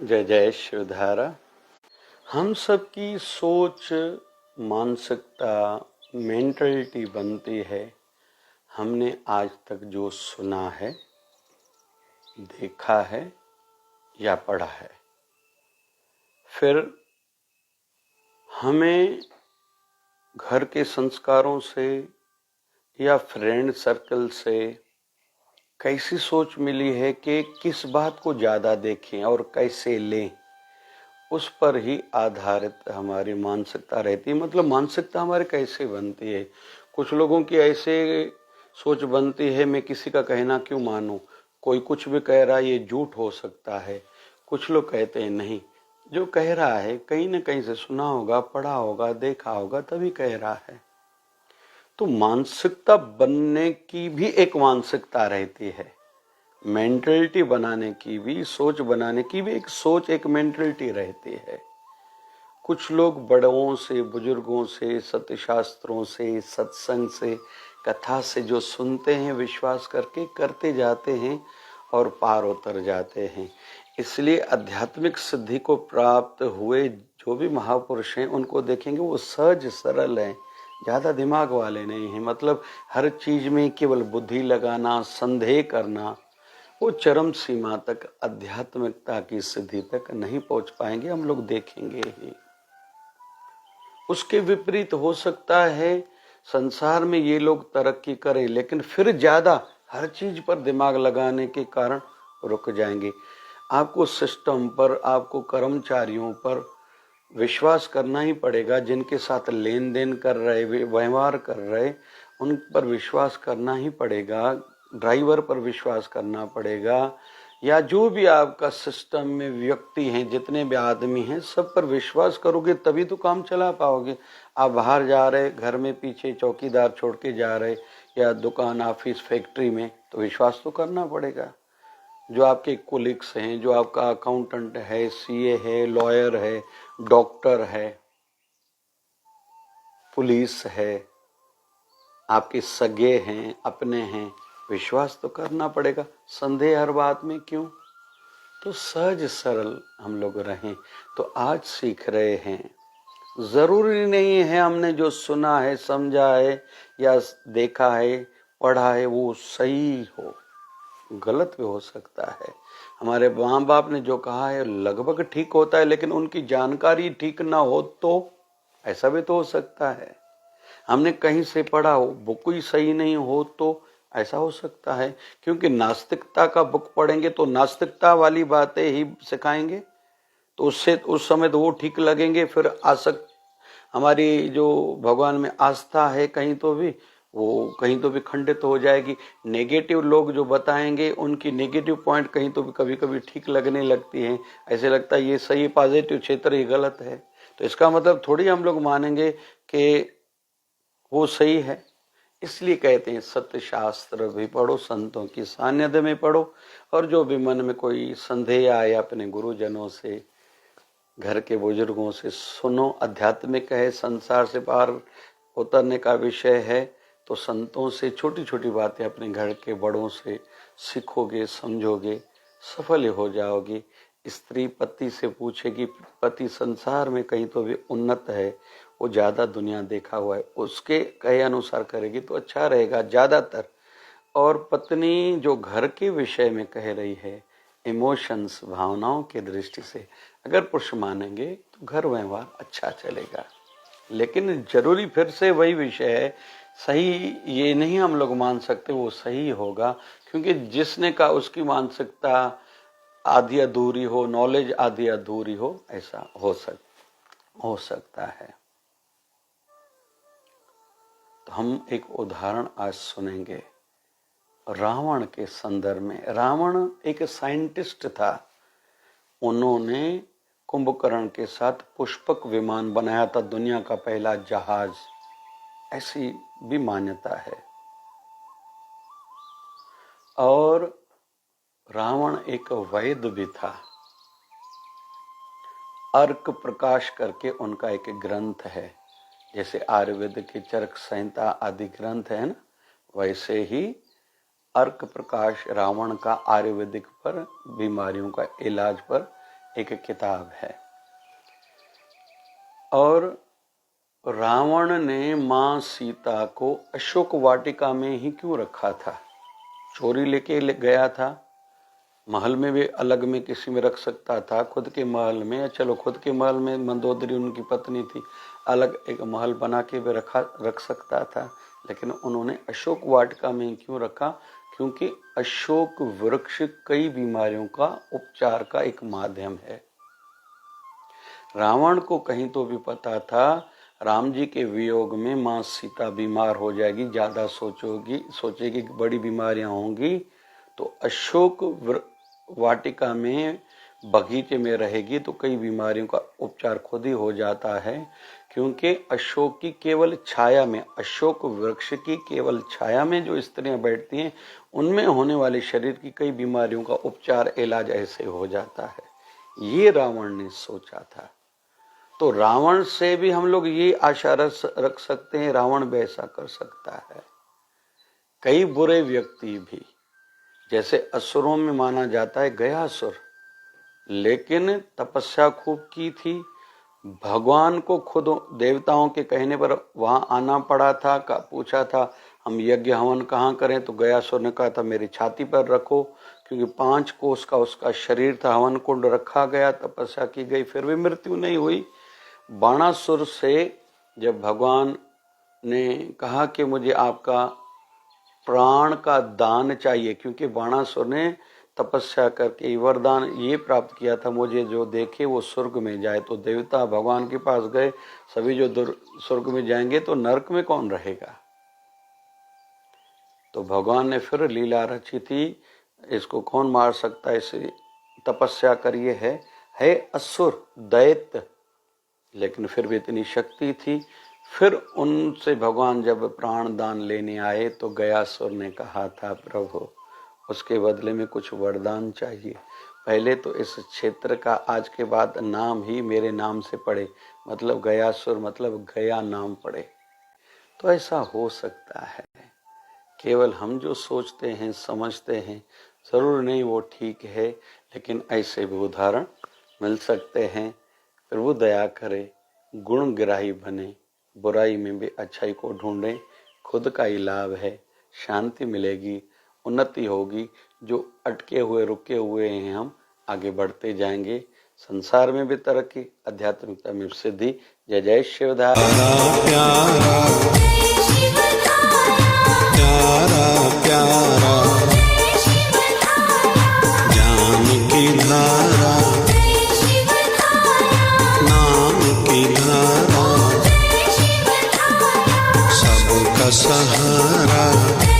जय जय शिवधारा। हम सबकी सोच, मानसिकता, मेंटलिटी बनती है हमने आज तक जो सुना है, देखा है या पढ़ा है। फिर हमें घर के संस्कारों से या फ्रेंड सर्कल से कैसी सोच मिली है कि किस बात को ज़्यादा देखें और कैसे लें, उस पर ही आधारित हमारी मानसिकता रहती है। मतलब मानसिकता हमारी कैसे बनती है। कुछ लोगों की ऐसे सोच बनती है, मैं किसी का कहना क्यों मानूं, कोई कुछ भी कह रहा है ये झूठ हो सकता है। कुछ लोग कहते हैं नहीं, जो कह रहा है कहीं न कहीं से सुना होगा, पढ़ा होगा, देखा होगा, तभी कह रहा है। तो मानसिकता बनने की भी एक मानसिकता रहती है, मेंटलिटी बनाने की भी, सोच बनाने की भी एक सोच, एक मेंटलिटी रहती है। कुछ लोग बड़ों से, बुजुर्गों से, सत्य शास्त्रों से, सत्संग से, कथा से जो सुनते हैं, विश्वास करके करते जाते हैं और पार उतर जाते हैं। इसलिए आध्यात्मिक सिद्धि को प्राप्त हुए जो भी महापुरुष हैं, उनको देखेंगे वो सहज सरल हैं, ज्यादा दिमाग वाले नहीं हैं। मतलब हर चीज में केवल बुद्धि लगाना, संदेह करना, वो चरम सीमा तक आध्यात्मिकता की सिद्धि तक नहीं पहुंच पाएंगे, हम लोग देखेंगे ही। उसके विपरीत हो सकता है संसार में ये लोग तरक्की करें, लेकिन फिर ज्यादा हर चीज पर दिमाग लगाने के कारण रुक जाएंगे। आपको सिस्टम पर, आपको कर्मचारियों पर विश्वास करना ही पड़ेगा, जिनके साथ लेन देन कर रहे, व्यवहार कर रहे, उन पर विश्वास करना ही पड़ेगा। ड्राइवर पर विश्वास करना पड़ेगा, या जो भी आपका सिस्टम में व्यक्ति हैं, जितने भी आदमी हैं, सब पर विश्वास करोगे तभी तो काम चला पाओगे। आप बाहर जा रहे, घर में पीछे चौकीदार छोड़ के जा रहे, या दुकान, ऑफिस, फैक्ट्री में, तो विश्वास तो करना पड़ेगा। जो आपके कोलिग्स हैं, जो आपका अकाउंटेंट है, सीए है, लॉयर है, डॉक्टर है, पुलिस है, आपके सगे हैं, अपने हैं, विश्वास तो करना पड़ेगा। संदेह हर बात में क्यों? तो सहज सरल हम लोग रहें। तो आज सीख रहे हैं, जरूरी नहीं है हमने जो सुना है, समझा है या देखा है, पढ़ा है वो सही हो, गलत भी हो सकता है। हमारे माँ बाप ने जो कहा है लगभग ठीक होता है, लेकिन उनकी जानकारी ठीक ना हो तो ऐसा भी तो हो सकता है। हमने कहीं से पढ़ा हो, बुक ही सही नहीं हो तो ऐसा हो सकता है। क्योंकि नास्तिकता का बुक पढ़ेंगे तो नास्तिकता वाली बातें ही सिखाएंगे, तो उससे उस समय तो वो ठीक लगेंगे। फिर आसक्त, हमारी जो भगवान में आस्था है कहीं तो भी, वो कहीं तो भी खंडित हो जाएगी। नेगेटिव लोग जो बताएंगे, उनकी नेगेटिव पॉइंट कहीं तो भी कभी कभी ठीक लगने लगती हैं। ऐसे लगता है ये सही, पॉजिटिव क्षेत्र ये गलत है। तो इसका मतलब थोड़ी हम लोग मानेंगे कि वो सही है। इसलिए कहते हैं सत्य शास्त्र भी पढ़ो, संतों की सानिध्य में पढ़ो, और जो भी मन में कोई संदेह आए अपने गुरुजनों से, घर के बुजुर्गों से सुनो। आध्यात्मिक है, संसार से पार उतरने का विषय है, तो संतों से छोटी छोटी बातें अपने घर के बड़ों से सीखोगे, समझोगे, सफल हो जाओगे। स्त्री पति से पूछेगी, पति संसार में कहीं तो भी उन्नत है, वो ज्यादा दुनिया देखा हुआ है, उसके कहे अनुसार करेगी तो अच्छा रहेगा ज्यादातर। और पत्नी जो घर के विषय में कह रही है, इमोशंस, भावनाओं की दृष्टि से अगर पुरुष मानेंगे तो घर व्यवहार अच्छा चलेगा। लेकिन जरूरी फिर से वही विषय है, सही ये नहीं हम लोग मान सकते वो सही होगा, क्योंकि जिसने कहा उसकी मानसिकता आधी अधूरी हो, नॉलेज आधी अधूरी हो, ऐसा हो सकता है। तो हम एक उदाहरण आज सुनेंगे रावण के संदर्भ में। रावण एक साइंटिस्ट था, उन्होंने कुंभकर्ण के साथ पुष्पक विमान बनाया था, दुनिया का पहला जहाज, ऐसी भी मान्यता है। और रावण एक वैद्य भी था। अर्क प्रकाश करके उनका एक ग्रंथ है, जैसे आयुर्वेद के चरक संहिता आदि ग्रंथ है ना, वैसे ही अर्क प्रकाश रावण का आयुर्वेदिक पर, बीमारियों का इलाज पर एक किताब है। और रावण ने मां सीता को अशोक वाटिका में ही क्यों रखा था? चोरी लेके गया था, महल में भी अलग में किसी में रख सकता था, खुद के महल में, या चलो खुद के महल में मंदोदरी उनकी पत्नी थी, अलग एक महल बना के भी रख सकता था, लेकिन उन्होंने अशोक वाटिका में क्यों रखा? क्योंकि अशोक वृक्ष कई बीमारियों का उपचार का एक माध्यम है। रावण को कहीं तो भी पता था राम जी के वियोग में मां सीता बीमार हो जाएगी, ज्यादा सोचेगी कि बड़ी बीमारियां होंगी, तो अशोक वाटिका में बगीचे में रहेगी तो कई बीमारियों का उपचार खुद ही हो जाता है। क्योंकि अशोक की केवल छाया में, अशोक वृक्ष की केवल छाया में जो स्त्रियां बैठती हैं, उनमें होने वाले शरीर की कई बीमारियों का उपचार, इलाज ऐसे हो जाता है। ये रावण ने सोचा था। तो रावण से भी हम लोग ये आशा रख सकते हैं रावण वैसा कर सकता है। कई बुरे व्यक्ति भी, जैसे असुरों में माना जाता है गयासुर, लेकिन तपस्या खूब की थी, भगवान को खुद देवताओं के कहने पर वहां आना पड़ा था। पूछा था हम यज्ञ हवन कहाँ करें, तो गयासुर ने कहा था मेरी छाती पर रखो, क्योंकि 5 कोस का उसका शरीर था, हवन कुंड रखा गया, तपस्या की गई, फिर भी मृत्यु नहीं हुई। बाणासुर से जब भगवान ने कहा कि मुझे आपका प्राण का दान चाहिए, क्योंकि बाणासुर ने तपस्या करके वरदान ये प्राप्त किया था, मुझे जो देखे वो स्वर्ग में जाए। तो देवता भगवान के पास गए, सभी जो स्वर्ग में जाएंगे तो नरक में कौन रहेगा? तो भगवान ने फिर लीला रची थी, इसको कौन मार सकता है, इसे तपस्या करिए, है असुर दैत्य, लेकिन फिर भी इतनी शक्ति थी। फिर उनसे भगवान जब प्राण दान लेने आए तो गयासुर ने कहा था प्रभु उसके बदले में कुछ वरदान चाहिए, पहले तो इस क्षेत्र का आज के बाद नाम ही मेरे नाम से पड़े, मतलब गयासुर मतलब गया नाम पड़े। तो ऐसा हो सकता है, केवल हम जो सोचते हैं समझते हैं जरूर नहीं वो ठीक है, लेकिन ऐसे भी उदाहरण मिल सकते हैं। प्रभु दया करे, गुण ग्राही बने, बुराई में भी अच्छाई को ढूंढें, खुद का ही लाभ है, शांति मिलेगी, उन्नति होगी। जो अटके हुए रुके हुए हैं हम आगे बढ़ते जाएंगे, संसार में भी तरक्की, आध्यात्मिकता में सिद्धि। जय जय शिवधारा। प्यारा प्यारा ज्ञान की धारा, नाम की धारा, सबका सहारा।